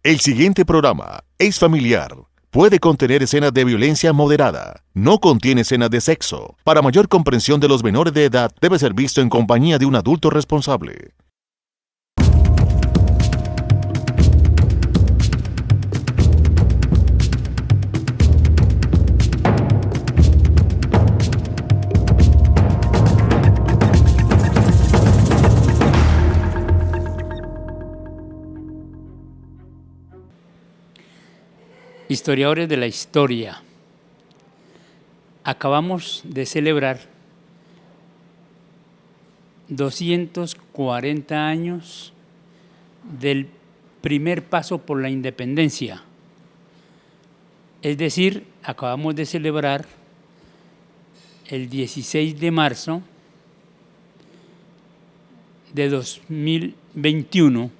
El siguiente programa es familiar. Puede contener escenas de violencia moderada. No contiene escenas de sexo. Para mayor comprensión de los menores de edad, debe ser visto en compañía de un adulto responsable. Historiadores de la historia, acabamos de celebrar 240 años del primer paso por la independencia. Es decir, acabamos de celebrar el 16 de marzo de 2021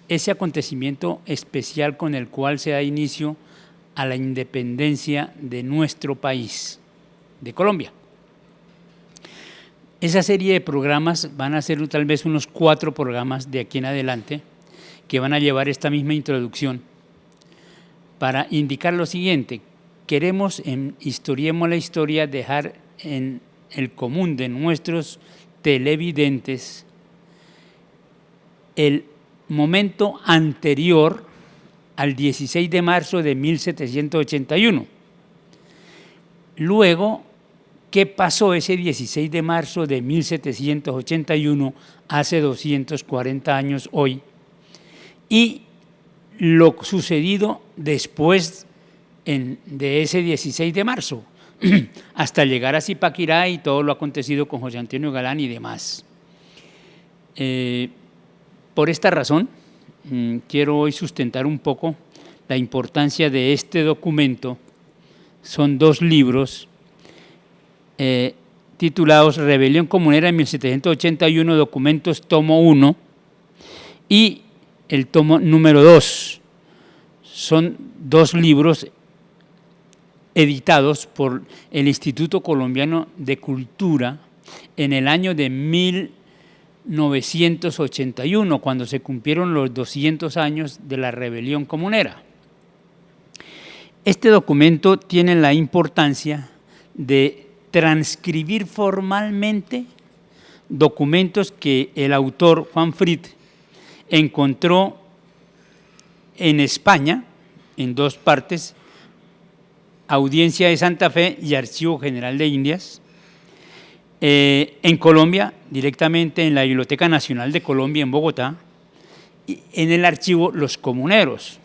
ese acontecimiento especial con el cual se da inicio a la independencia de nuestro país, de Colombia. Esa serie de programas van a ser tal vez unos 4 programas de aquí en adelante que van a llevar esta misma introducción para indicar lo siguiente. Queremos en Historiemos la Historia dejar en el común de nuestros televidentes el momento anterior al 16 de marzo de 1781. Luego, ¿qué pasó ese 16 de marzo de 1781, hace 240 años hoy? Y lo sucedido después de ese 16 de marzo, hasta llegar a Zipaquirá y todo lo acontecido con José Antonio Galán y demás. Por esta razón, quiero hoy sustentar un poco la importancia de este documento. Son 2 libros titulados Rebelión Comunera en 1781, documentos tomo 1 y el tomo número 2. Son 2 libros editados por el Instituto Colombiano de Cultura en el año de 1981, cuando se cumplieron los 200 años de la rebelión comunera. Este documento tiene la importancia de transcribir formalmente documentos que el autor Juan Frid encontró en España, en 2 partes, Audiencia de Santa Fe y Archivo General de Indias, en Colombia, directamente en la Biblioteca Nacional de Colombia en Bogotá, en el archivo Los Comuneros,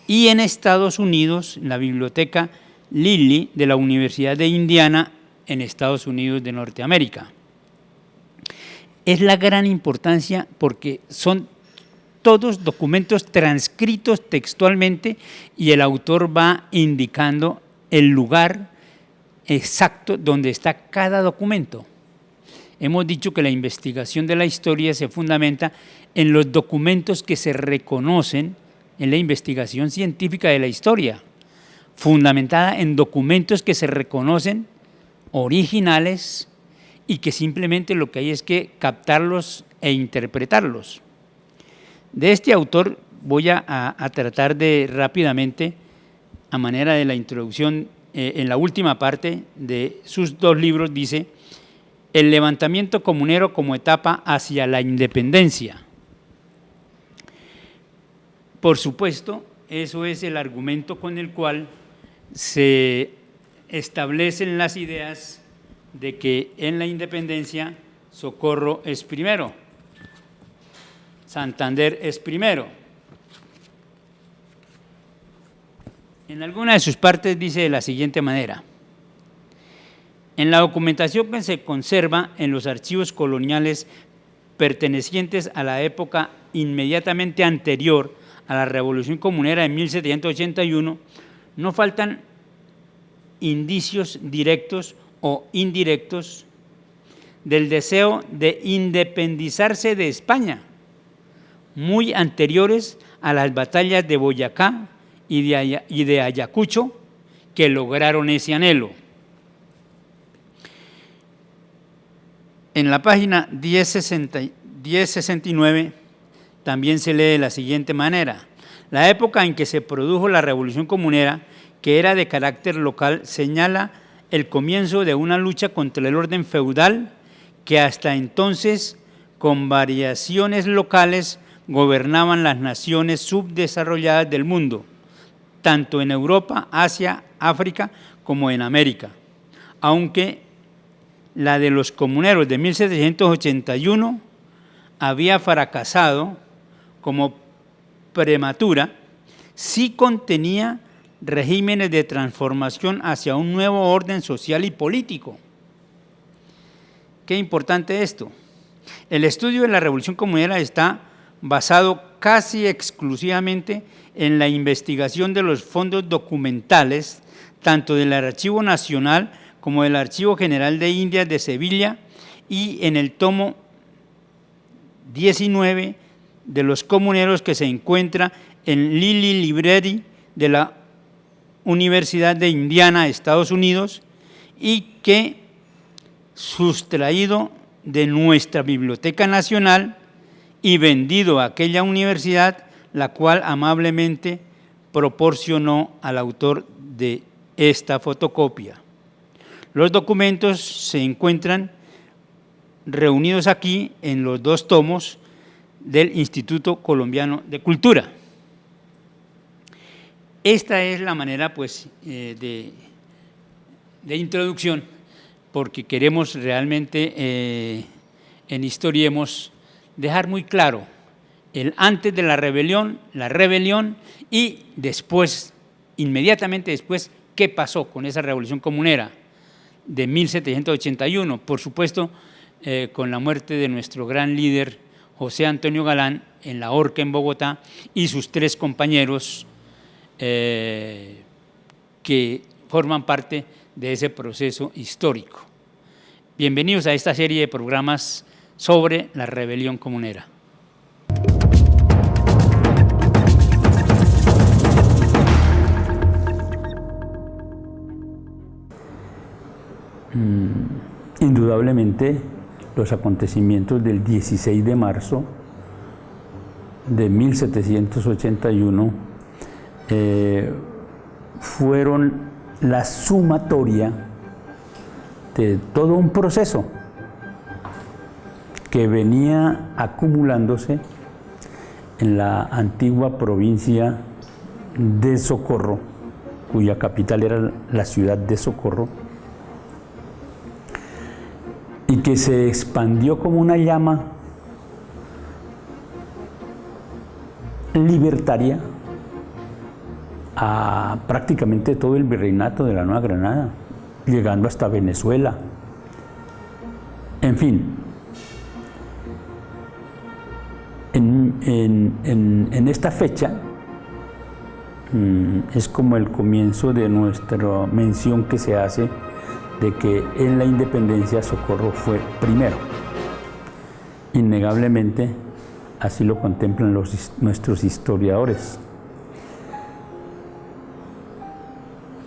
y en Estados Unidos, en la Biblioteca Lilly de la Universidad de Indiana, en Estados Unidos de Norteamérica. Es la gran importancia porque son todos documentos transcritos textualmente y el autor va indicando el lugar exacto donde está cada documento. Hemos dicho que la investigación de la historia se fundamenta en los documentos que se reconocen en la investigación científica de la historia, fundamentada en documentos que se reconocen originales y que simplemente lo que hay es que captarlos e interpretarlos. De este autor voy a tratar de rápidamente, a manera de la introducción, en la última parte de sus 2 libros, dice: el levantamiento comunero como etapa hacia la independencia. Por supuesto, eso es el argumento con el cual se establecen las ideas de que en la independencia Socorro es primero, Santander es primero. En alguna de sus partes dice de la siguiente manera: en la documentación que se conserva en los archivos coloniales pertenecientes a la época inmediatamente anterior a la Revolución Comunera de 1781, no faltan indicios directos o indirectos del deseo de independizarse de España, muy anteriores a las batallas de Boyacá y de Ayacucho, que lograron ese anhelo. En la página 1069 también se lee de la siguiente manera: la época en que se produjo la Revolución Comunera, que era de carácter local, señala el comienzo de una lucha contra el orden feudal que hasta entonces, con variaciones locales, gobernaban las naciones subdesarrolladas del mundo, tanto en Europa, Asia, África, como en América. Aunque la de los comuneros de 1781 había fracasado como prematura, sí contenía regímenes de transformación hacia un nuevo orden social y político. Qué importante esto. El estudio de la Revolución Comunera está basado casi exclusivamente en la investigación de los fondos documentales, tanto del Archivo Nacional como del Archivo General de Indias de Sevilla, y en el tomo 19 de los comuneros, que se encuentra en Lilly Library de la Universidad de Indiana, Estados Unidos, y que, sustraído de nuestra Biblioteca Nacional y vendido a aquella universidad, la cual amablemente proporcionó al autor de esta fotocopia. Los documentos se encuentran reunidos aquí en los dos tomos del Instituto Colombiano de Cultura. Esta es la manera, pues, de introducción, porque queremos realmente en Historiemos dejar muy claro el antes de la rebelión y después, inmediatamente después, qué pasó con esa revolución comunera de 1781, por supuesto, con la muerte de nuestro gran líder José Antonio Galán en la horca en Bogotá, y sus 3 compañeros que forman parte de ese proceso histórico. Bienvenidos a esta serie de programas sobre la rebelión comunera. Indudablemente, los acontecimientos del 16 de marzo de 1781 fueron la sumatoria de todo un proceso que venía acumulándose en la antigua provincia de Socorro, cuya capital era la ciudad de Socorro, y que se expandió como una llama libertaria a prácticamente todo el virreinato de la Nueva Granada, llegando hasta Venezuela. En fin, en esta fecha es como el comienzo de nuestra mención que se hace de que en la independencia Socorro fue primero. Innegablemente, así lo contemplan nuestros historiadores.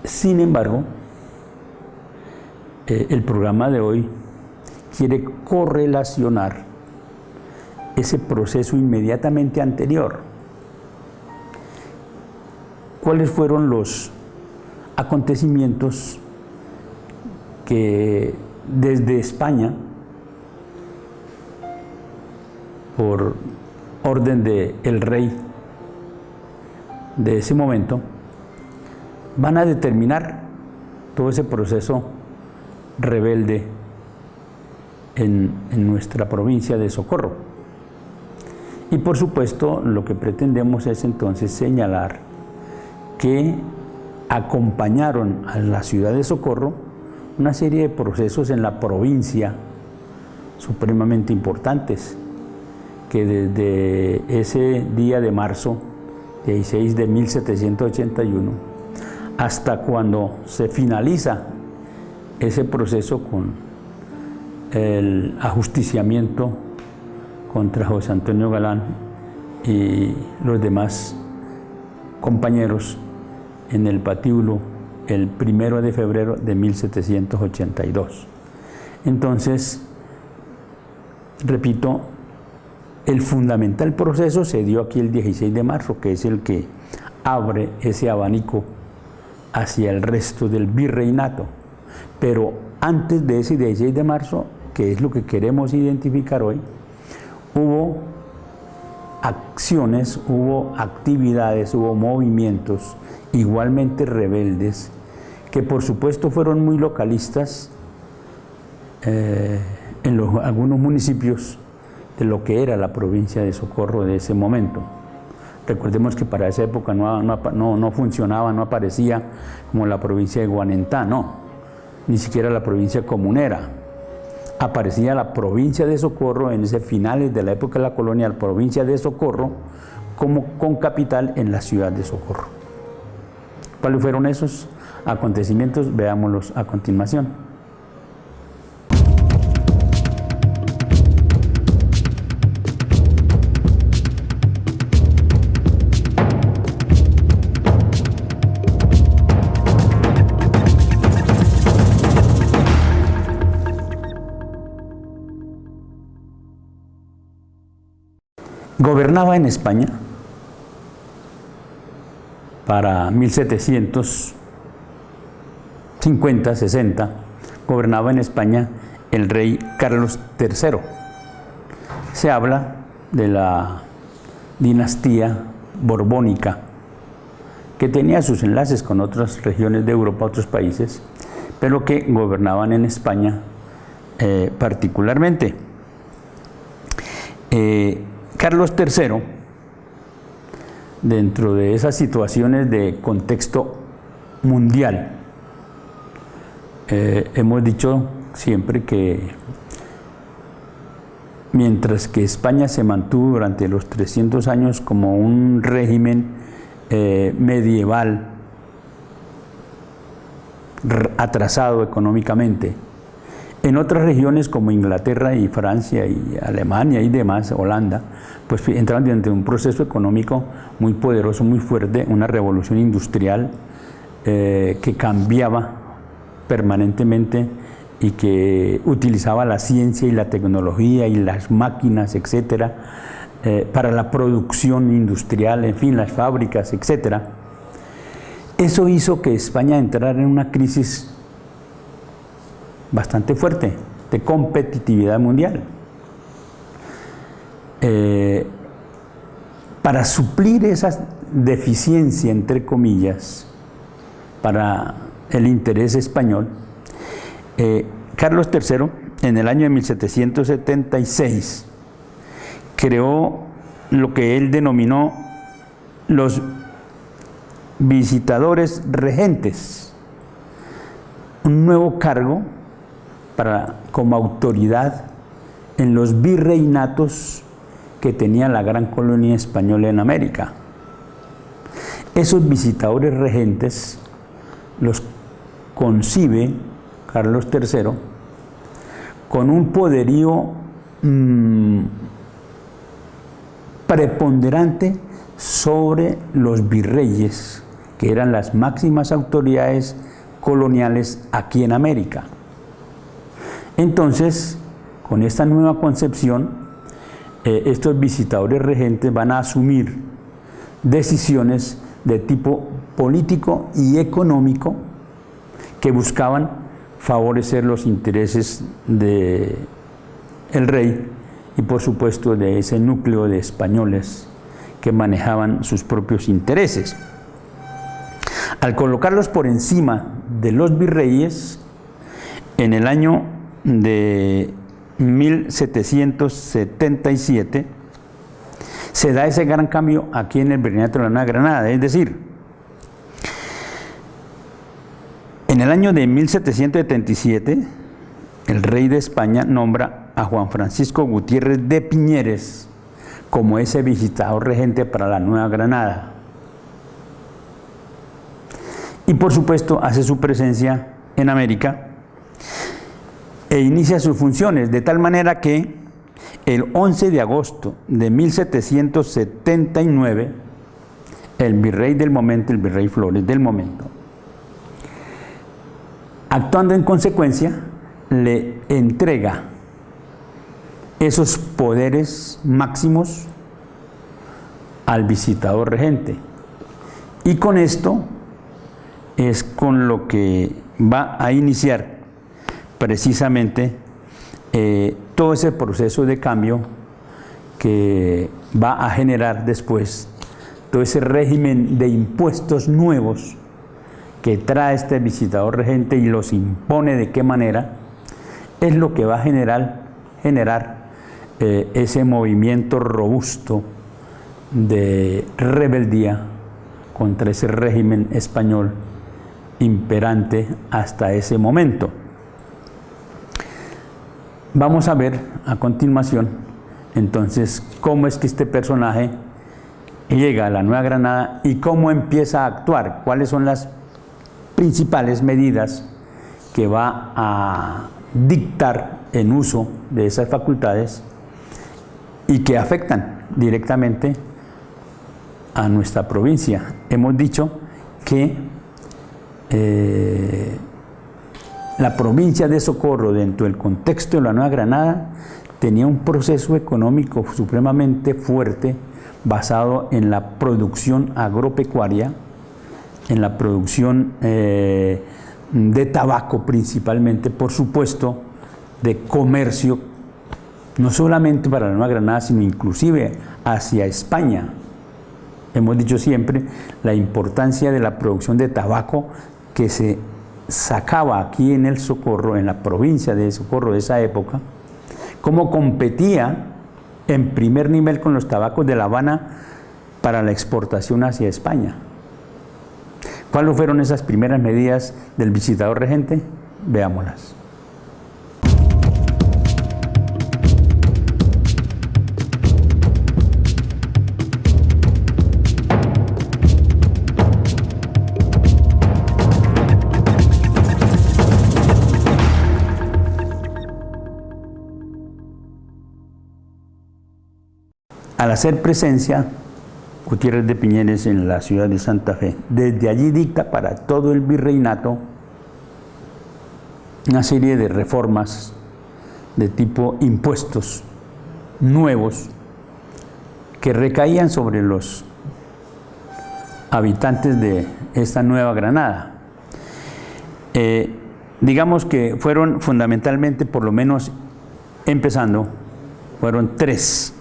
Sin embargo, el programa de hoy quiere correlacionar ese proceso inmediatamente anterior. ¿Cuáles fueron los acontecimientos que desde España, por orden del rey de ese momento, van a determinar todo ese proceso rebelde en nuestra provincia de Socorro? Y por supuesto, lo que pretendemos es entonces señalar que acompañaron a la ciudad de Socorro una serie de procesos en la provincia supremamente importantes, que desde ese día de marzo 16 de 1781 hasta cuando se finaliza ese proceso con el ajusticiamiento contra José Antonio Galán y los demás compañeros en el patíbulo el 1 de febrero de 1782. Entonces, repito, El fundamental proceso se dio aquí el 16 de marzo, que es el que abre ese abanico hacia el resto del virreinato. Pero antes de ese 16 de marzo, que es lo que queremos identificar hoy, hubo acciones, hubo actividades, hubo movimientos igualmente rebeldes, que por supuesto fueron muy localistas en algunos municipios de lo que era la provincia de Socorro de ese momento. Recordemos que para esa época no funcionaba, no aparecía como la provincia de Guanentá, no, ni siquiera la provincia comunera. Aparecía la provincia de Socorro en ese finales de la época de la colonia, la provincia de Socorro, con capital en la ciudad de Socorro. ¿Cuáles fueron esos acontecimientos? Veámoslos a continuación. Gobernaba en España para 1750-60, gobernaba en España el rey Carlos III. Se habla de la dinastía borbónica, que tenía sus enlaces con otras regiones de Europa, otros países, pero que gobernaban en España particularmente. Carlos III, dentro de esas situaciones de contexto mundial, hemos dicho siempre que mientras que España se mantuvo durante los 300 años como un régimen medieval, atrasado económicamente, en otras regiones como Inglaterra y Francia y Alemania y demás, Holanda, pues entraron dentro de un proceso económico muy poderoso, muy fuerte, una revolución industrial que cambiaba permanentemente y que utilizaba la ciencia y la tecnología y las máquinas, etcétera, para la producción industrial, en fin, las fábricas, etcétera. Eso hizo que España entrara en una crisis bastante fuerte de competitividad mundial. Para suplir esa deficiencia, entre comillas, para el interés español, Carlos III, en el año de 1776, creó lo que él denominó los visitadores regentes, un nuevo cargo como autoridad en los virreinatos que tenía la gran colonia española en América. Esos visitadores regentes los concibe Carlos III con un poderío preponderante sobre los virreyes, que eran las máximas autoridades coloniales aquí en América. Entonces, con esta nueva concepción, estos visitadores regentes van a asumir decisiones de tipo político y económico que buscaban favorecer los intereses del rey y por supuesto de ese núcleo de españoles que manejaban sus propios intereses. Al colocarlos por encima de los virreyes, en el año de 1777 se da ese gran cambio aquí en el Virreinato de la Nueva Granada, es decir, en el año de 1777 el rey de España nombra a Juan Francisco Gutiérrez de Piñeres como ese visitador regente para la Nueva Granada. Y por supuesto hace su presencia en América e inicia sus funciones, de tal manera que el 11 de agosto de 1779, el virrey del momento, el virrey Flores del momento, actuando en consecuencia, le entrega esos poderes máximos al visitador regente. Y con esto es con lo que va a iniciar precisamente todo ese proceso de cambio que va a generar después todo ese régimen de impuestos nuevos que trae este visitador regente y los impone de qué manera, es lo que va a generar ese movimiento robusto de rebeldía contra ese régimen español imperante hasta ese momento. Vamos a ver a continuación entonces cómo es que este personaje llega a la Nueva Granada y cómo empieza a actuar, cuáles son las principales medidas que va a dictar en uso de esas facultades y que afectan directamente a nuestra provincia. Hemos dicho que la provincia de Socorro, dentro del contexto de la Nueva Granada, tenía un proceso económico supremamente fuerte basado en la producción agropecuaria, en la producción de tabaco principalmente, por supuesto, de comercio, no solamente para la Nueva Granada, sino inclusive hacia España. Hemos dicho siempre la importancia de la producción de tabaco que se sacaba aquí en el Socorro, en la provincia de Socorro de esa época, cómo competía en primer nivel con los tabacos de La Habana para la exportación hacia España. ¿Cuáles fueron esas primeras medidas del visitador regente? Veámoslas. Al hacer presencia Gutiérrez de Piñeres en la ciudad de Santa Fe, desde allí dicta para todo el virreinato una serie de reformas de tipo impuestos nuevos que recaían sobre los habitantes de esta Nueva Granada. Digamos que fueron fundamentalmente, por lo menos empezando, fueron tres.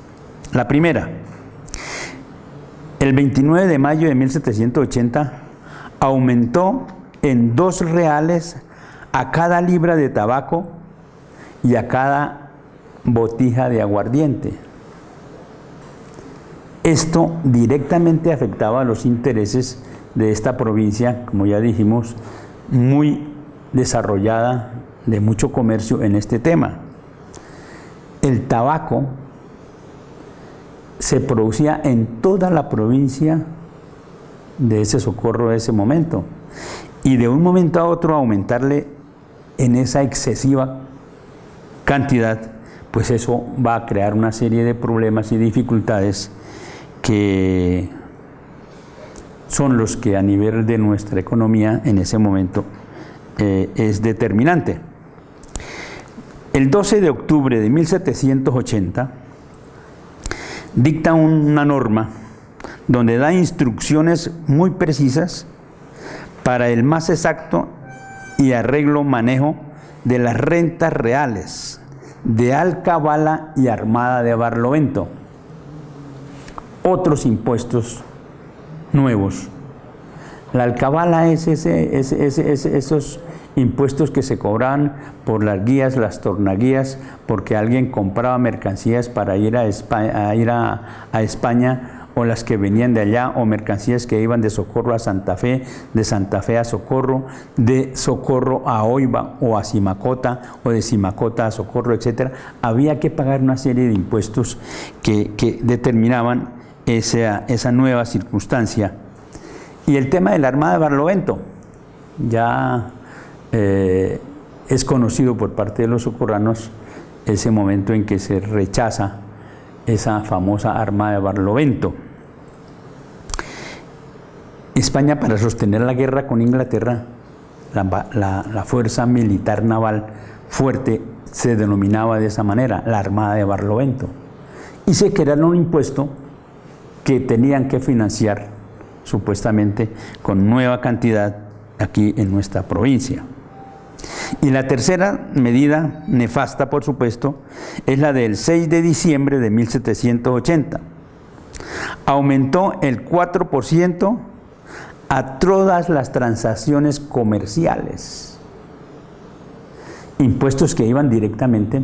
La primera, el 29 de mayo de 1780, aumentó en 2 reales a cada libra de tabaco y a cada botija de aguardiente. Esto directamente afectaba a los intereses de esta provincia, como ya dijimos, muy desarrollada, de mucho comercio en este tema. El tabaco se producía en toda la provincia de ese Socorro de ese momento, y de un momento a otro aumentarle en esa excesiva cantidad, pues eso va a crear una serie de problemas y dificultades que son los que a nivel de nuestra economía en ese momento es determinante. El 12 de octubre de 1780 dicta una norma donde da instrucciones muy precisas para el más exacto y arreglo manejo de las rentas reales de Alcabala y Armada de Barlovento. Otros impuestos nuevos. La alcabala es esos impuestos que se cobraban por las guías, las tornaguías, porque alguien compraba mercancías para ir a España, o las que venían de allá, o mercancías que iban de Socorro a Santa Fe, de Santa Fe a Socorro, de Socorro a Oiva o a Simacota, o de Simacota a Socorro, etc. Había que pagar una serie de impuestos que determinaban esa nueva circunstancia. Y el tema de la Armada de Barlovento ya es conocido por parte de los socorranos ese momento en que se rechaza esa famosa Armada de Barlovento. España, para sostener la guerra con Inglaterra, la fuerza militar naval fuerte se denominaba de esa manera, la Armada de Barlovento, y se crearon un impuesto que tenían que financiar supuestamente con nueva cantidad aquí en nuestra provincia. Y la tercera medida, nefasta por supuesto, es la del 6 de diciembre de 1780. Aumentó el 4% a todas las transacciones comerciales. Impuestos que iban directamente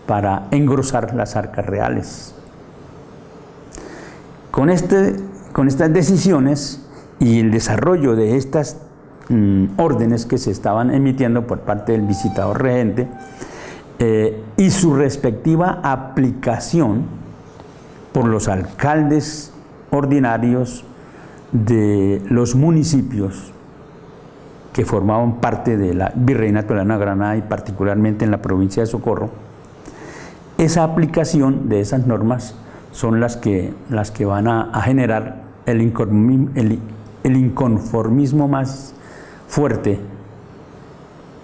para engrosar las arcas reales. Con estas decisiones y el desarrollo de estas órdenes que se estaban emitiendo por parte del visitador regente y su respectiva aplicación por los alcaldes ordinarios de los municipios que formaban parte de la Virreinato de la Nueva Granada y particularmente en la provincia de Socorro, esa aplicación de esas normas son las que van a generar el inconformismo más fuerte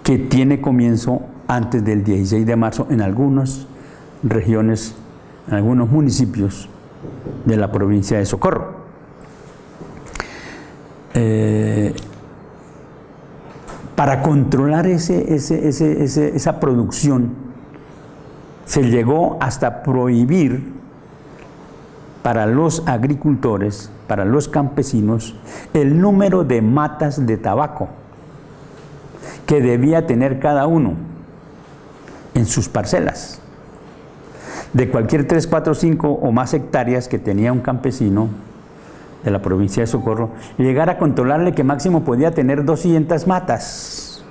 que tiene comienzo antes del 16 de marzo en algunas regiones, en algunos municipios de la provincia de Socorro. Para controlar esa producción se llegó hasta prohibir para los agricultores, para los campesinos, el número de matas de tabaco que debía tener cada uno en sus parcelas. De cualquier 3, 4, 5 o más hectáreas que tenía un campesino de la provincia de Socorro, llegar a controlarle que máximo podía tener 200 matas.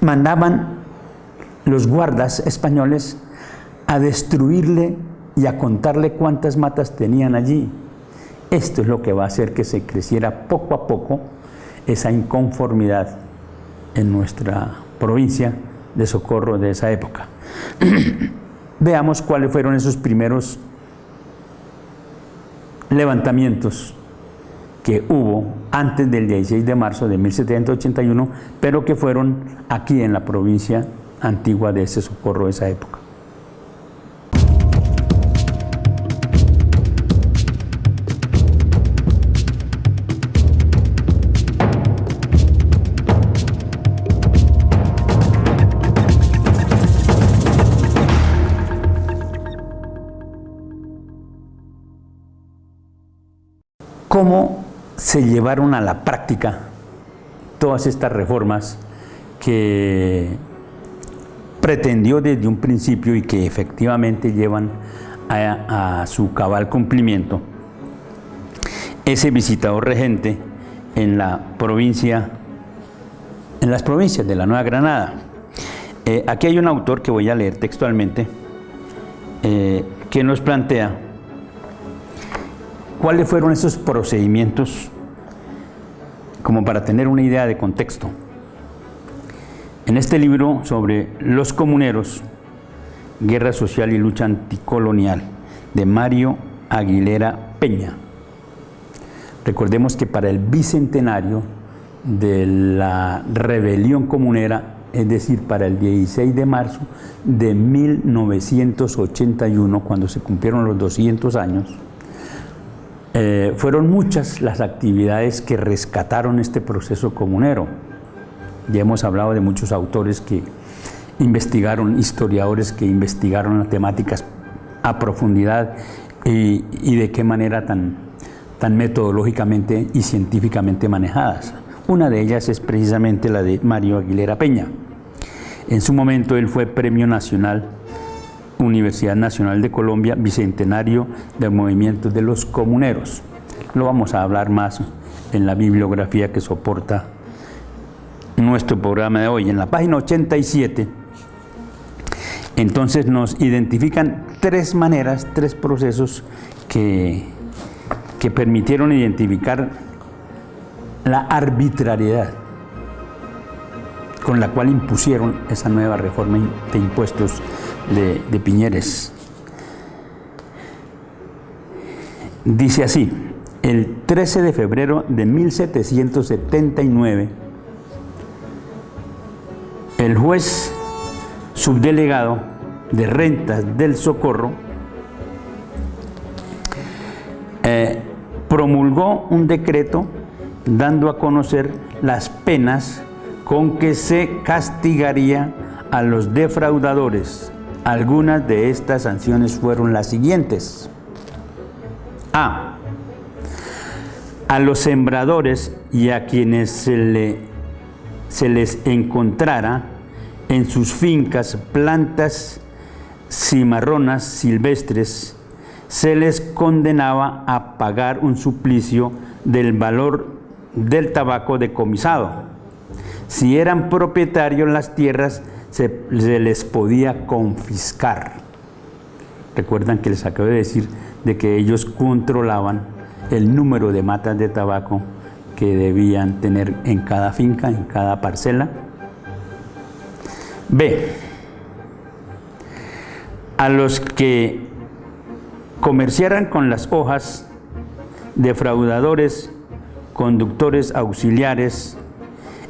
Mandaban los guardas españoles a destruirle y a contarle cuántas matas tenían allí. Esto es lo que va a hacer que se creciera poco a poco esa inconformidad en nuestra provincia de Socorro de esa época. Veamos cuáles fueron esos primeros levantamientos que hubo antes del 16 de marzo de 1781, pero que fueron aquí en la provincia antigua de ese Socorro de esa época. ¿Cómo se llevaron a la práctica todas estas reformas que pretendió desde un principio y que efectivamente llevan a su cabal cumplimiento ese visitador regente en la provincia, en las provincias de la Nueva Granada? Aquí hay un autor que voy a leer textualmente que nos plantea cuáles fueron esos procedimientos como para tener una idea de contexto. En este libro sobre los comuneros, Guerra Social y Lucha Anticolonial, de Mario Aguilera Peña. Recordemos que para el bicentenario de la rebelión comunera, es decir, para el 16 de marzo de 1981, cuando se cumplieron los 200 años, fueron muchas las actividades que rescataron este proceso comunero. Ya hemos hablado de muchos autores que investigaron, historiadores que investigaron las temáticas a profundidad y de qué manera tan metodológicamente y científicamente manejadas. Una de ellas es precisamente la de Mario Aguilera Peña. En su momento él fue Premio Nacional, Universidad Nacional de Colombia, Bicentenario del Movimiento de los Comuneros. Lo vamos a hablar más en la bibliografía que soporta nuestro programa de hoy. En la página 87, entonces nos identifican tres maneras, tres procesos que permitieron identificar la arbitrariedad con la cual impusieron esa nueva reforma de impuestos de Piñeres. Dice así: el 13 de febrero de 1779, el juez subdelegado de rentas del Socorro promulgó un decreto dando a conocer las penas con que se castigaría a los defraudadores. Algunas de estas sanciones fueron las siguientes. A los sembradores y a quienes se les encontrara en sus fincas plantas cimarronas silvestres, se les condenaba a pagar un suplicio del valor del tabaco decomisado. Si eran propietarios las tierras, se les podía confiscar. Recuerdan que les acabo de decir de que ellos controlaban el número de matas de tabaco que debían tener en cada finca, en cada parcela. B. A los que comerciaran con las hojas, defraudadores, conductores auxiliares,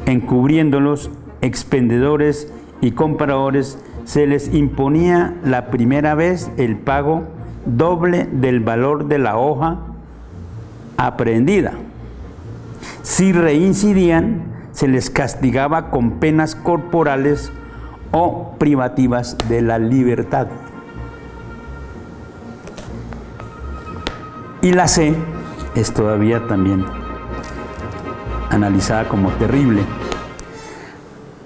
encubriéndolos, expendedores y compradores, se les imponía la primera vez el pago doble del valor de la hoja aprehendida. Si reincidían, se les castigaba con penas corporales o privativas de la libertad. Y la C es todavía también analizada como terrible.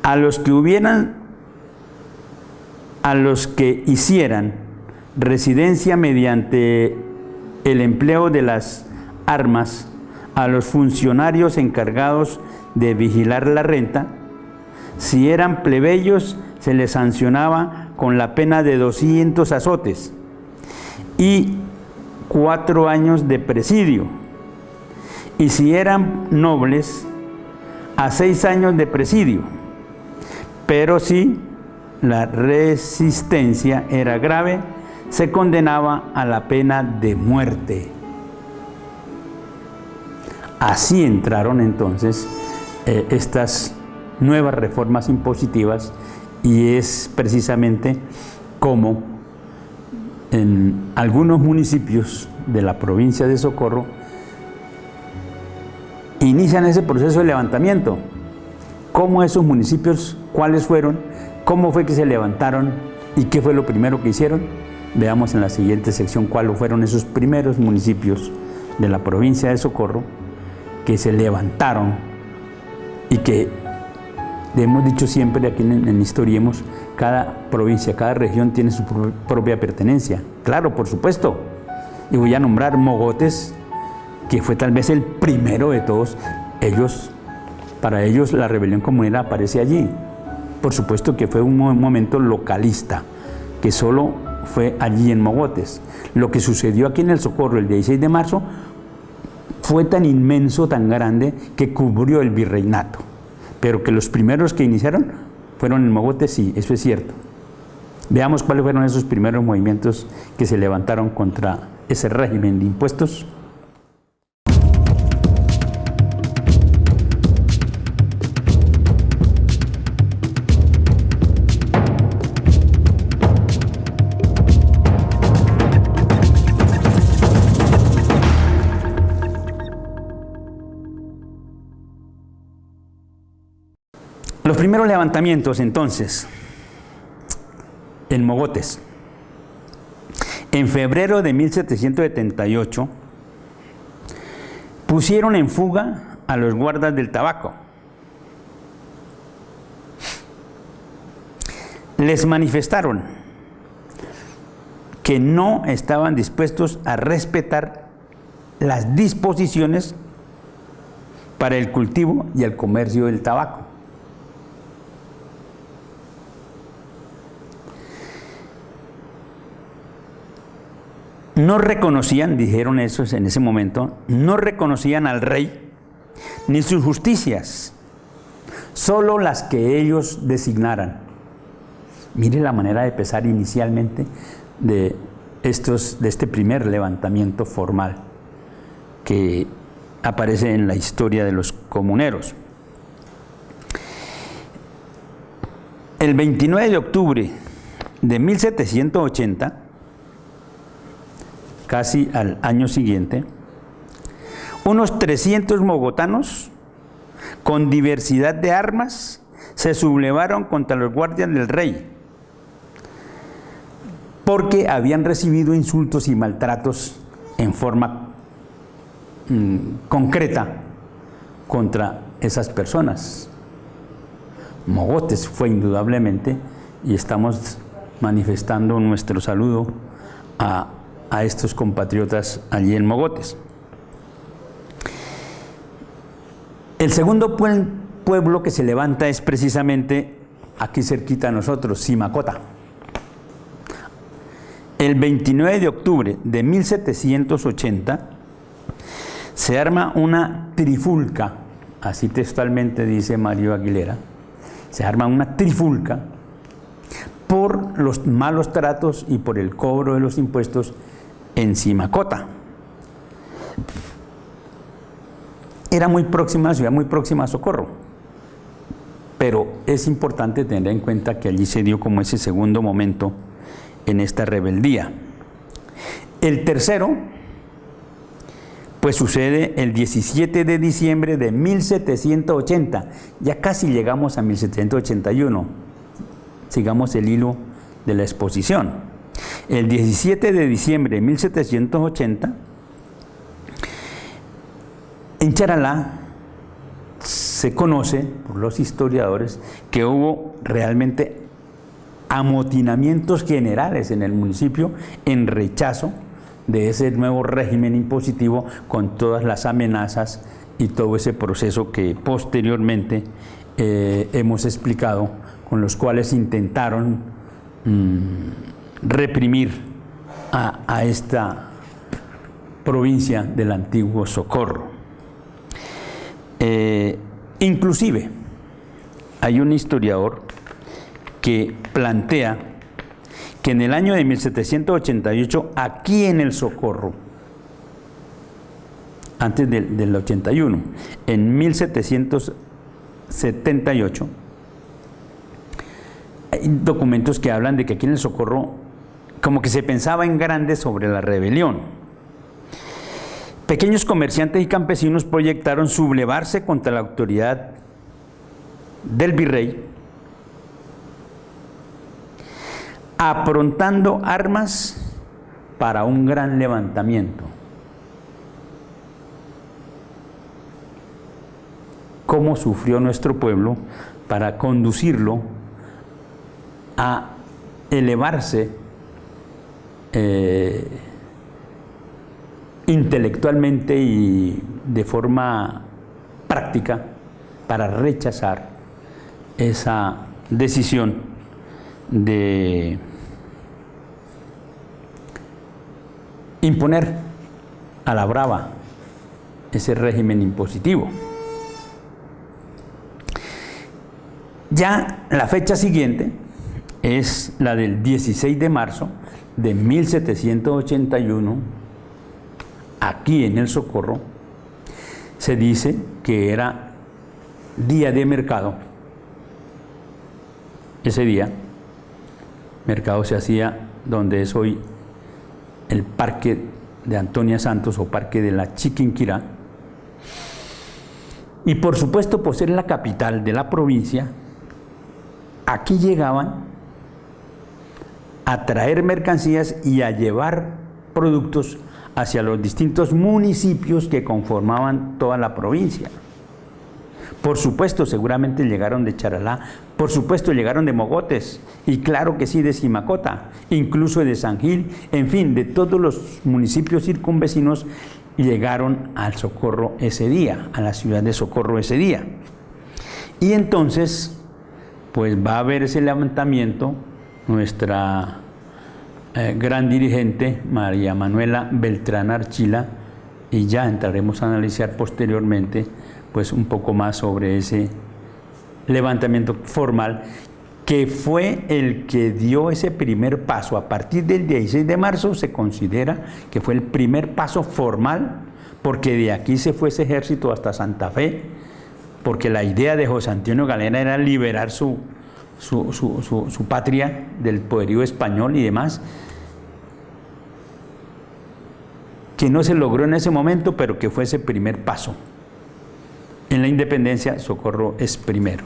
A los que hicieran residencia mediante el empleo de las armas, a los funcionarios encargados de vigilar la renta, si eran plebeyos, se les sancionaba con la pena de 200 azotes y 4 años de presidio, y si eran nobles, a 6 años de presidio. Pero si la resistencia era grave, se condenaba a la pena de muerte. Así entraron entonces estas nuevas reformas impositivas, y es precisamente como en algunos municipios de la provincia de Socorro inician ese proceso de levantamiento. ¿Cómo esos municipios, cuáles fueron, cómo fue que se levantaron y qué fue lo primero que hicieron? Veamos en la siguiente sección cuáles fueron esos primeros municipios de la provincia de Socorro que se levantaron y que hemos dicho siempre aquí en Historiemos, cada provincia, cada región tiene su propia pertenencia. Claro, por supuesto. Y voy a nombrar Mogotes, que fue tal vez el primero de todos. Para ellos la rebelión comunera aparece allí. Por supuesto que fue un momento localista, que solo fue allí en Mogotes. Lo que sucedió aquí en el Socorro el 16 de marzo fue tan inmenso, tan grande, que cubrió el virreinato. Pero que los primeros que iniciaron fueron en Mogotes, sí, eso es cierto. Veamos cuáles fueron esos primeros movimientos que se levantaron contra ese régimen de impuestos. Los primeros levantamientos, entonces, en Mogotes. En febrero de 1778, pusieron en fuga a los guardas del tabaco. Les manifestaron que no estaban dispuestos a respetar las disposiciones para el cultivo y el comercio del tabaco. No reconocían, dijeron esos en ese momento, no reconocían al rey ni sus justicias, solo las que ellos designaran. Mire la manera de pensar inicialmente de este primer levantamiento formal que aparece en la historia de los comuneros. El 29 de octubre de 1780, casi al año siguiente, unos 300 mogotanos con diversidad de armas se sublevaron contra los guardias del rey porque habían recibido insultos y maltratos en forma concreta contra esas personas. Mogotes fue indudablemente, y estamos manifestando nuestro saludo a estos compatriotas allí en Mogotes. El segundo pueblo que se levanta es precisamente aquí cerquita a nosotros, Simacota. El 29 de octubre de 1780 se arma una trifulca, así textualmente dice Mario Aguilera, se arma una trifulca por los malos tratos y por el cobro de los impuestos en Simacota. Era muy próxima, ciudad muy próxima a Socorro, pero es importante tener en cuenta que allí se dio como ese segundo momento en esta rebeldía. El tercero, pues sucede el 17 de diciembre de 1780, ya casi llegamos a 1781, sigamos el hilo de la exposición. El 17 de diciembre de 1780, en Charalá se conoce por los historiadores que hubo realmente amotinamientos generales en el municipio en rechazo de ese nuevo régimen impositivo con todas las amenazas y todo ese proceso que posteriormente hemos explicado, con los cuales intentaron reprimir a esta provincia del antiguo Socorro. Inclusive hay un historiador que plantea que en el año de 1788, aquí en el Socorro, antes del 81, en 1778, hay documentos que hablan de que aquí en el Socorro como que se pensaba en grande sobre la rebelión. Pequeños comerciantes y campesinos proyectaron sublevarse contra la autoridad del virrey, aprontando armas para un gran levantamiento. ¿Cómo sufrió nuestro pueblo para conducirlo a elevarse intelectualmente y de forma práctica para rechazar esa decisión de imponer a la brava ese régimen impositivo? Ya la fecha siguiente es la del 16 de marzo de 1781, aquí en el Socorro. Se dice que era día de mercado. Ese día, mercado se hacía donde es hoy el Parque de Antonia Santos o Parque de la Chiquinquirá. Y por supuesto, por ser la capital de la provincia, aquí llegaban a traer mercancías y a llevar productos hacia los distintos municipios que conformaban toda la provincia. Por supuesto, seguramente llegaron de Charalá, por supuesto llegaron de Mogotes, y claro que sí, de Simacota, incluso de San Gil, en fin, de todos los municipios circunvecinos llegaron al Socorro ese día, a la ciudad de Socorro ese día. Y entonces, pues va a haber ese levantamiento. Nuestra gran dirigente, María Manuela Beltrán Archila, y ya entraremos a analizar posteriormente pues un poco más sobre ese levantamiento formal, que fue el que dio ese primer paso. A partir del 16 de marzo se considera que fue el primer paso formal, porque de aquí se fue ese ejército hasta Santa Fe, porque la idea de José Antonio Galena era liberar su su patria del poderío español y demás, que no se logró en ese momento, pero que fue ese primer paso. En la independencia, Socorro es primero.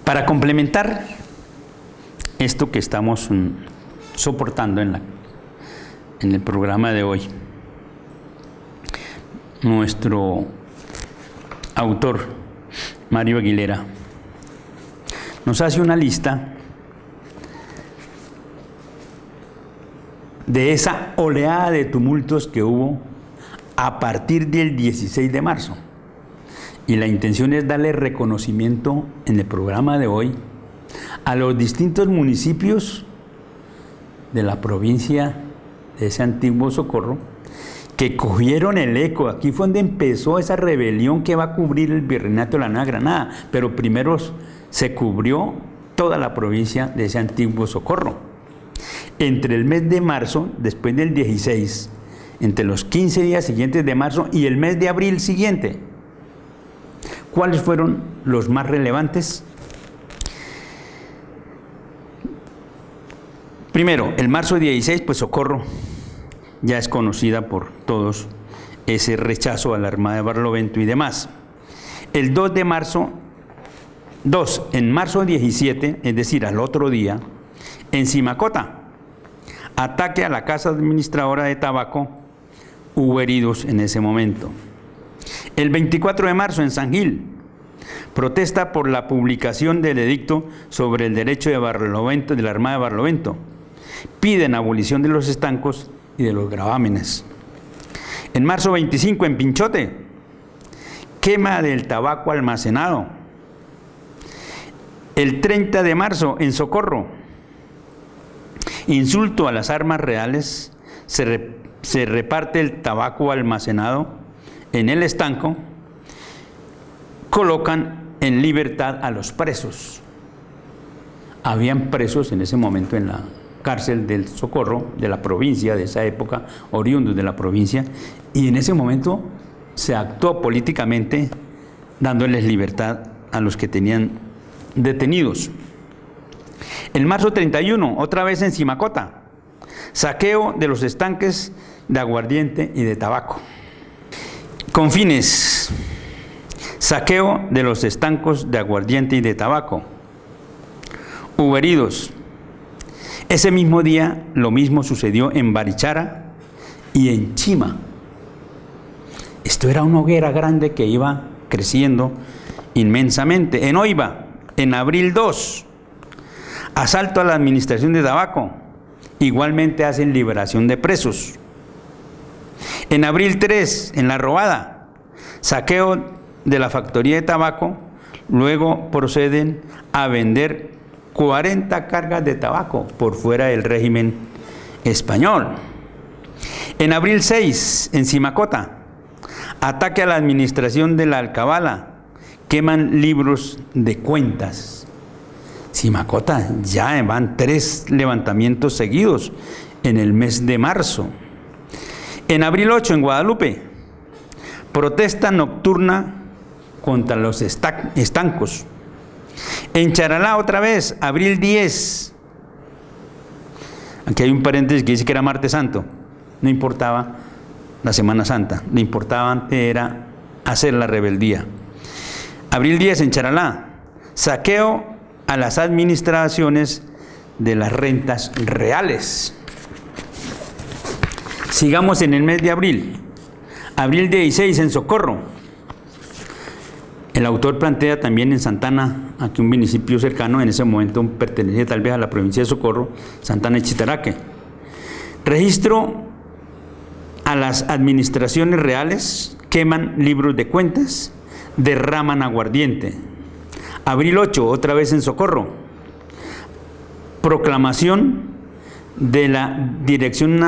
Para complementar esto que estamos soportando en el programa de hoy, nuestro autor, Mario Aguilera, nos hace una lista de esa oleada de tumultos que hubo a partir del 16 de marzo. Y la intención es darle reconocimiento en el programa de hoy a los distintos municipios de la provincia de ese antiguo Socorro que cogieron el eco. Aquí fue donde empezó esa rebelión que va a cubrir el Virreinato de la Nueva Granada, pero primero se cubrió toda la provincia de ese antiguo Socorro. Entre el mes de marzo, después del 16, entre los 15 días siguientes de marzo y el mes de abril siguiente, ¿cuáles fueron los más relevantes? Primero, el marzo 16, pues Socorro ya es conocida por todos, ese rechazo a la Armada de Barlovento y demás. El 2 de marzo, en marzo 17, es decir, al otro día, en Simacota, ataque a la Casa Administradora de Tabaco, hubo heridos en ese momento. El 24 de marzo en San Gil, protesta por la publicación del edicto sobre el derecho de Barlovento, de la Armada de Barlovento. Piden abolición de los estancos y de los gravámenes. En marzo 25 en Pinchote, quema del tabaco almacenado. El 30 de marzo en Socorro, insulto a las armas reales, se reparte el tabaco almacenado en el estanco, colocan en libertad a los presos. Habían presos en ese momento en la cárcel del Socorro, de la provincia de esa época, oriundos de la provincia, y en ese momento se actuó políticamente dándoles libertad a los que tenían detenidos. El marzo 31, otra vez en Simacota, saqueo de los estanques de aguardiente y de tabaco. Confines, saqueo de los estancos de aguardiente y de tabaco. Hubo heridos. Ese mismo día lo mismo sucedió en Barichara y en Chima. Esto era una hoguera grande que iba creciendo inmensamente. En Oiva, en abril 2, asalto a la administración de tabaco. Igualmente hacen liberación de presos. En abril 3, en La Robada, saqueo de la factoría de tabaco, luego proceden a vender 40 cargas de tabaco por fuera del régimen español. En abril 6, en Simacota, ataque a la administración de la Alcabala, queman libros de cuentas. Simacota, ya van 3 levantamientos seguidos en el mes de marzo. En abril 8, en Guadalupe, protesta nocturna contra los estancos. En Charalá, otra vez, abril 10. Aquí hay un paréntesis que dice que era martes santo. No importaba la Semana Santa, lo importante era hacer la rebeldía. Abril 10, en Charalá, saqueo a las administraciones de las rentas reales. Sigamos en el mes de abril. Abril 16 en Socorro. El autor plantea también en Santana, aquí un municipio cercano, en ese momento pertenecía tal vez a la provincia de Socorro, Santana y Chitaraque. Registro a las administraciones reales, queman libros de cuentas, derraman aguardiente. Abril 8, otra vez en Socorro. Proclamación de la Dirección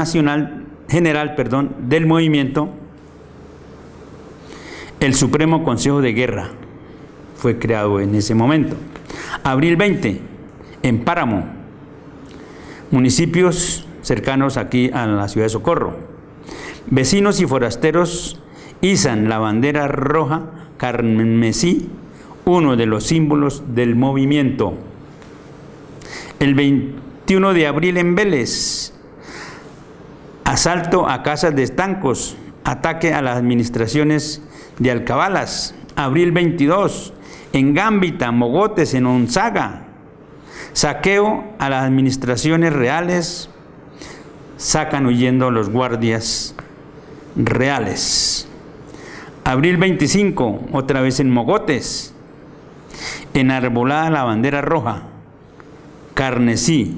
General del movimiento El Supremo Consejo de Guerra fue creado en ese momento. Abril 20, en Páramo, municipios cercanos aquí a la ciudad de Socorro. Vecinos y forasteros izan la bandera roja carmesí, uno de los símbolos del movimiento. El 21 de abril en Vélez, asalto a casas de estancos, ataque a las administraciones de alcabalas. Abril 22, en Gambita, Mogotes, en Onzaga, saqueo a las administraciones reales, sacan huyendo los guardias reales. Abril 25, otra vez en Mogotes, enarbolada la bandera roja, carmesí,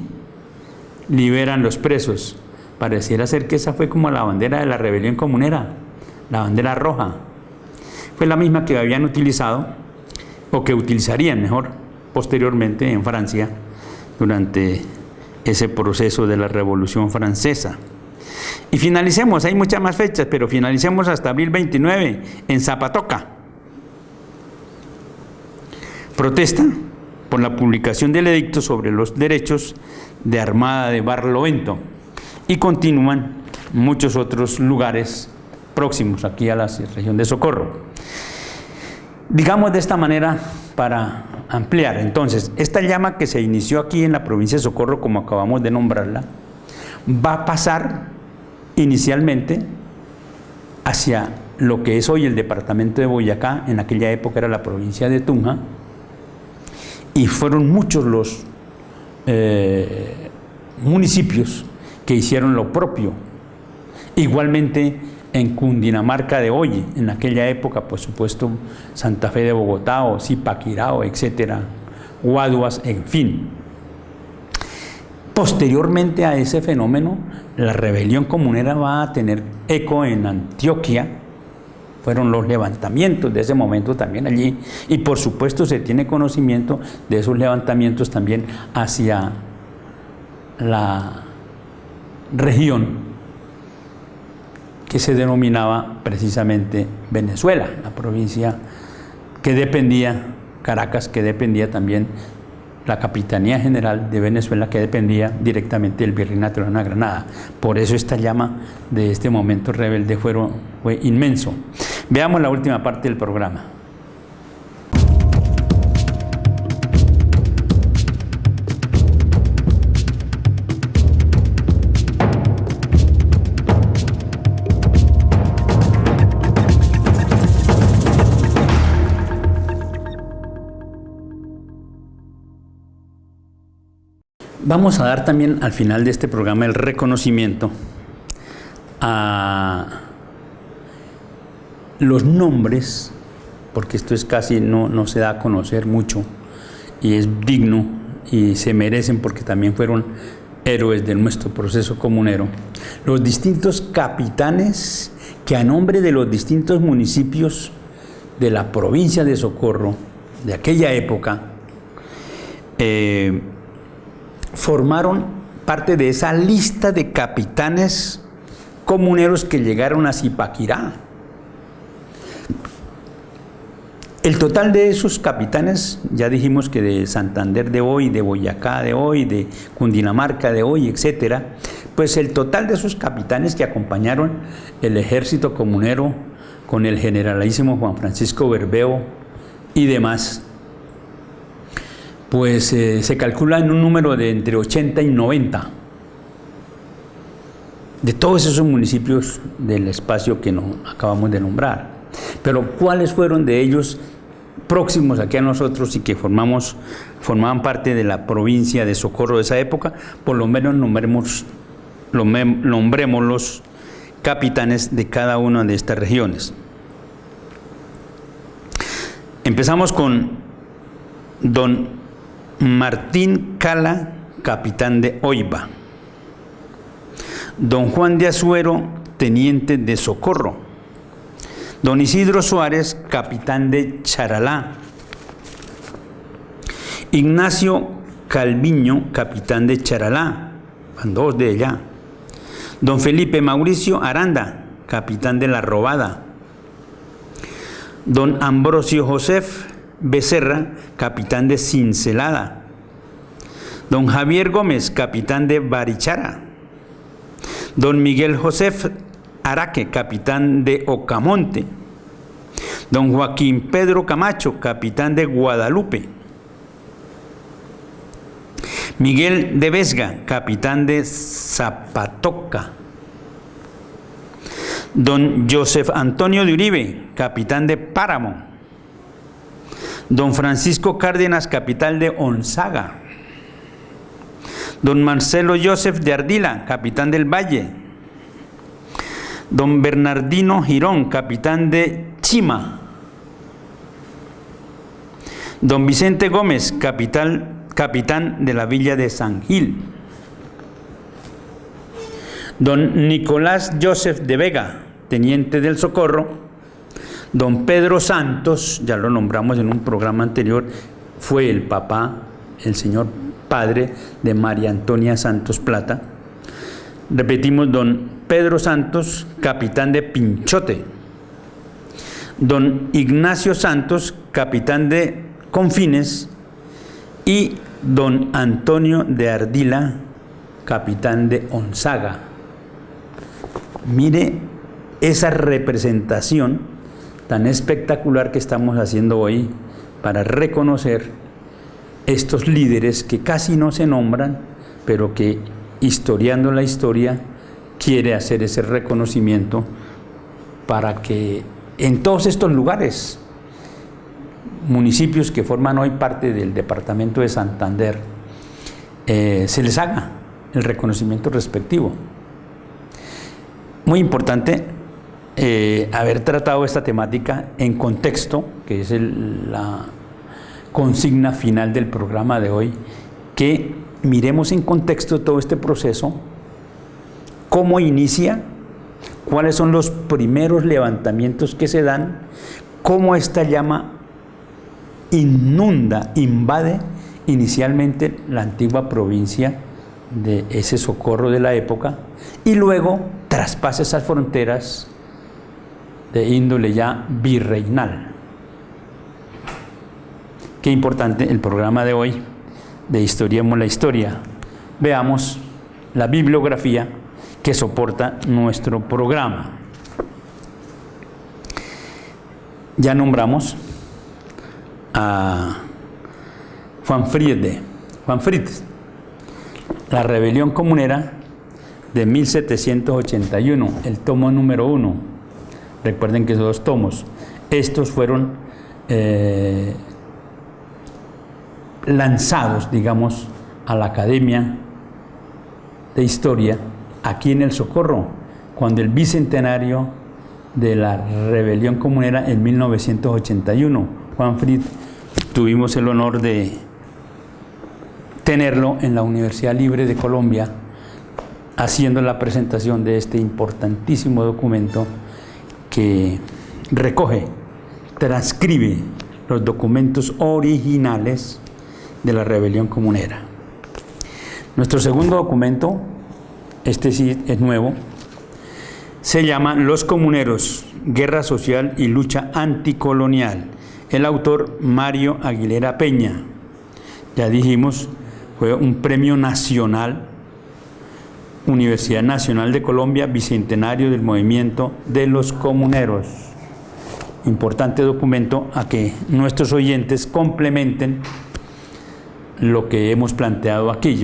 liberan los presos. Pareciera ser que esa fue como la bandera de la rebelión comunera, la bandera roja. Fue la misma que habían utilizado, o que utilizarían mejor, posteriormente en Francia, durante ese proceso de la Revolución Francesa. Y finalicemos, hay muchas más fechas, pero finalicemos hasta abril 29, en Zapatoca. Protesta por la publicación del edicto sobre los derechos de armada de Barlovento. Y continúan muchos otros lugares próximos aquí a la región de Socorro. Digamos de esta manera para ampliar. Entonces, esta llama que se inició aquí en la provincia de Socorro, como acabamos de nombrarla, va a pasar inicialmente hacia lo que es hoy el departamento de Boyacá. En aquella época era la provincia de Tunja, y fueron muchos los municipios que hicieron lo propio. Igualmente en Cundinamarca de hoy, en aquella época, por supuesto, Santa Fe de Bogotá, o Zipaquirá, etcétera, Guaduas, en fin. Posteriormente a ese fenómeno, la rebelión comunera va a tener eco en Antioquia. Fueron los levantamientos de ese momento también allí, y por supuesto se tiene conocimiento de esos levantamientos también hacia la región que se denominaba precisamente Venezuela, la provincia que dependía, Caracas, que dependía también, la Capitanía General de Venezuela, que dependía directamente del Virreinato de la Nueva Granada. Por eso esta llama de este momento rebelde fue inmenso. Veamos la última parte del programa. Vamos a dar también al final de este programa el reconocimiento a los nombres, porque esto es casi no se da a conocer mucho, y es digno y se merecen porque también fueron héroes de nuestro proceso comunero. Los distintos capitanes que a nombre de los distintos municipios de la provincia de Socorro de aquella época formaron parte de esa lista de capitanes comuneros que llegaron a Zipaquirá. El total de esos capitanes, ya dijimos que de Santander de hoy, de Boyacá de hoy, de Cundinamarca de hoy, etcétera, pues el total de esos capitanes que acompañaron el ejército comunero con el generalísimo Juan Francisco Bermeo y demás, pues se calcula en un número de entre 80 y 90 de todos esos municipios del espacio que acabamos de nombrar. Pero ¿cuáles fueron de ellos próximos aquí a nosotros y que formaban parte de la provincia de Socorro de esa época? Por lo menos nombremos los capitanes de cada una de estas regiones. Empezamos con don Martín Cala, capitán de Oiba; don Juan de Azuero, teniente de Socorro; don Isidro Suárez, capitán de Charalá; Ignacio Calviño, capitán de Charalá, van dos de allá; don Felipe Mauricio Aranda, capitán de La Robada; don Ambrosio Josef Becerra, capitán de Cincelada, don Javier Gómez, capitán de Barichara, don Miguel Josef Araque, capitán de Ocamonte, don Joaquín Pedro Camacho, capitán de Guadalupe, Miguel de Vesga, capitán de Zapatoca, don Joseph Antonio de Uribe, capitán de Páramo, don Francisco Cárdenas, capitán de Onzaga, don Marcelo Joseph de Ardila, capitán del Valle, don Bernardino Girón, capitán de Chima, don Vicente Gómez, capitán de la villa de San Gil, don Nicolás Joseph de Vega, teniente del Socorro, don Pedro Santos, ya lo nombramos en un programa anterior, fue el papá, el señor padre de María Antonia Santos Plata. Repetimos, don Pedro Santos, capitán de Pinchote, don Ignacio Santos, capitán de Confines, y don Antonio de Ardila, capitán de Onzaga. Mire esa representación tan espectacular que estamos haciendo hoy para reconocer estos líderes que casi no se nombran, pero que historiando la historia quiere hacer ese reconocimiento para que en todos estos lugares, municipios que forman hoy parte del departamento de Santander, se les haga el reconocimiento respectivo. Muy importante haber tratado esta temática en contexto, que es la consigna final del programa de hoy, que miremos en contexto todo este proceso, cómo inicia, cuáles son los primeros levantamientos que se dan, cómo esta llama invade inicialmente la antigua provincia de ese Socorro de la época y luego traspasa esas fronteras de índole ya virreinal. Qué importante el programa de hoy de Historiemos la Historia. Veamos la bibliografía que soporta nuestro programa. Ya nombramos a Juan Fried, la rebelión comunera de 1781, el tomo número 1. Recuerden que son 2 tomos. Estos fueron lanzados, digamos, a la Academia de Historia aquí en el Socorro, cuando el bicentenario de la rebelión comunera en 1981. Juan Fried, tuvimos el honor de tenerlo en la Universidad Libre de Colombia, haciendo la presentación de este importantísimo documento que recoge, transcribe los documentos originales de la rebelión comunera. Nuestro segundo documento, este sí es nuevo, se llama Los Comuneros, Guerra Social y Lucha Anticolonial. El autor Mario Aguilera Peña. Ya dijimos, fue un premio nacional, Universidad Nacional de Colombia, bicentenario del movimiento de los comuneros. Importante documento a que nuestros oyentes complementen lo que hemos planteado aquí.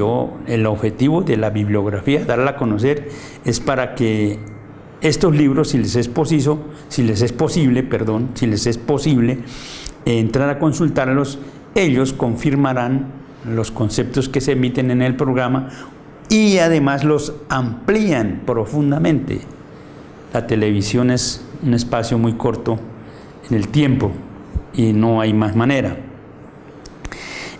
El objetivo de la bibliografía, darla a conocer, es para que estos libros, si les es posible, entrar a consultarlos, ellos confirmarán los conceptos que se emiten en el programa y además los amplían profundamente. La televisión es un espacio muy corto en el tiempo y no hay más manera.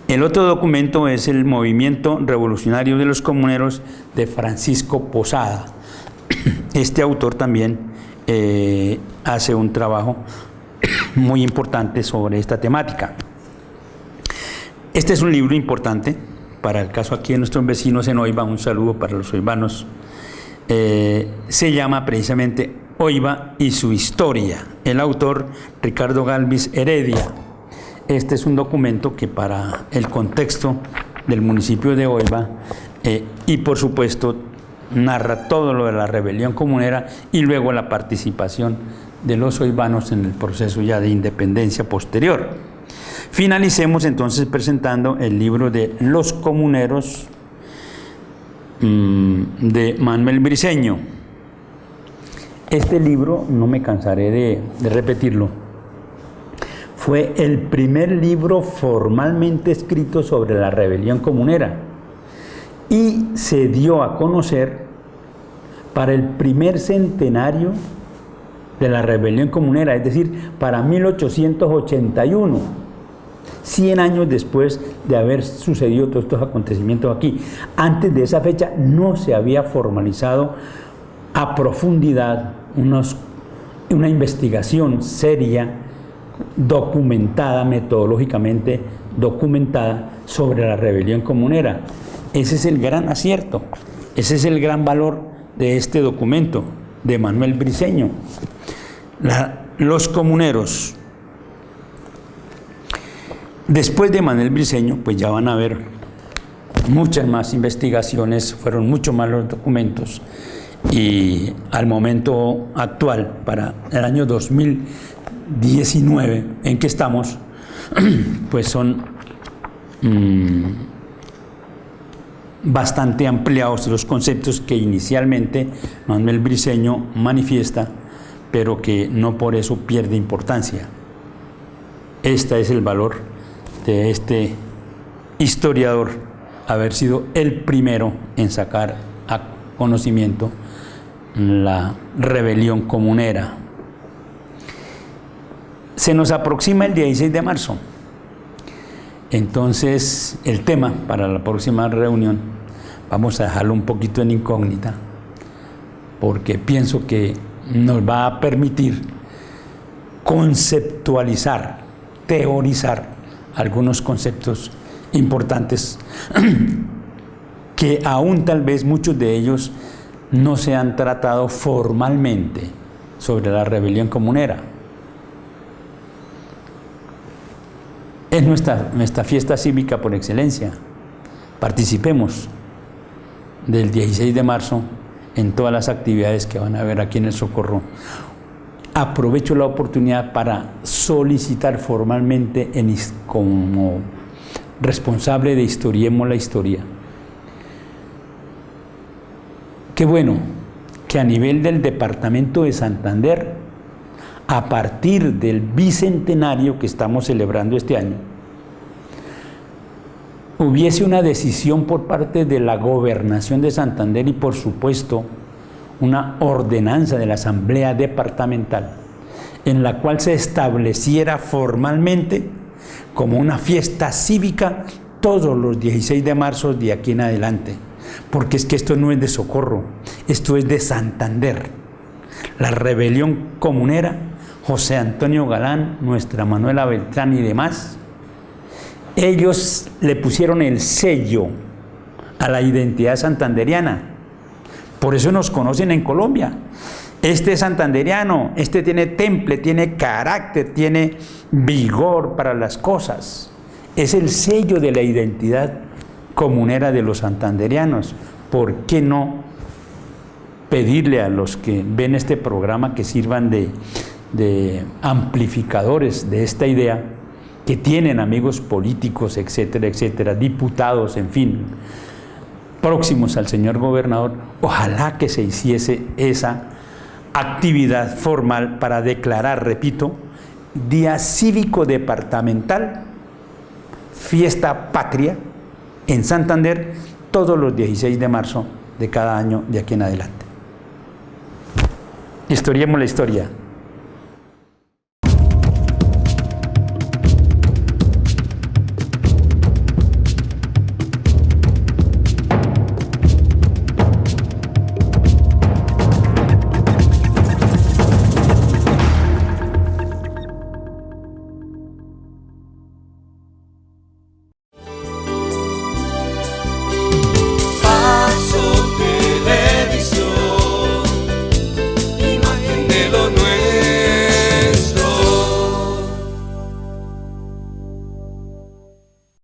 El otro documento es el Movimiento Revolucionario de los Comuneros de Francisco Posada. Este autor también hace un trabajo muy importante sobre esta temática. Este es un libro importante para el caso aquí de nuestros vecinos en Oiva. Un saludo para los oivanos. Se llama precisamente Oiva y su historia. El autor, Ricardo Galvis Heredia. Este es un documento que para el contexto del municipio de Oiva y por supuesto narra todo lo de la rebelión comunera y luego la participación de los oivanos en el proceso ya de independencia posterior. Finalicemos entonces presentando el libro de Los Comuneros de Manuel Briceño. Este libro, no me cansaré de repetirlo, fue el primer libro formalmente escrito sobre la rebelión comunera y se dio a conocer para el primer centenario de la rebelión comunera, es decir, para 1881, 100 años después de haber sucedido todos estos acontecimientos aquí. Antes de esa fecha no se había formalizado a profundidad una investigación seria, documentada, metodológicamente documentada sobre la rebelión comunera. Ese es el gran acierto, ese es el gran valor de este documento de Manuel Briceño. Los Comuneros. Después de Manuel Briceño, pues ya van a haber muchas más investigaciones, fueron mucho más los documentos, y al momento actual, para el año 2019 en que estamos, pues son bastante ampliados los conceptos que inicialmente Manuel Briceño manifiesta, pero que no por eso pierde importancia. Este es el valor de este historiador, haber sido el primero en sacar a conocimiento la rebelión comunera. Se nos aproxima el 16 de marzo. Entonces, el tema para la próxima reunión vamos a dejarlo un poquito en incógnita, porque pienso que nos va a permitir conceptualizar, teorizar algunos conceptos importantes que aún tal vez muchos de ellos no se han tratado formalmente sobre la rebelión comunera. Es nuestra fiesta cívica por excelencia. Participemos del 16 de marzo en todas las actividades que van a haber aquí en el Socorro. Aprovecho la oportunidad para solicitar formalmente como responsable de Historiemos la Historia. Qué bueno que a nivel del departamento de Santander, a partir del bicentenario que estamos celebrando este año, hubiese una decisión por parte de la Gobernación de Santander y por supuesto una ordenanza de la Asamblea Departamental en la cual se estableciera formalmente como una fiesta cívica todos los 16 de marzo de aquí en adelante, porque es que esto no es de Socorro, esto es de Santander. La rebelión comunera, José Antonio Galán, nuestra Manuela Beltrán y demás, ellos le pusieron el sello a la identidad santanderiana. Por eso nos conocen en Colombia. Este es santanderiano, este tiene temple, tiene carácter, tiene vigor para las cosas. Es el sello de la identidad comunera de los santanderianos. ¿Por qué no pedirle a los que ven este programa que sirvan de amplificadores de esta idea, que tienen amigos políticos, etcétera, etcétera, diputados, en fin, próximos al señor gobernador? Ojalá que se hiciese esa actividad formal para declarar, repito, Día Cívico Departamental, fiesta patria en Santander, todos los 16 de marzo de cada año de aquí en adelante. Historiemos la historia.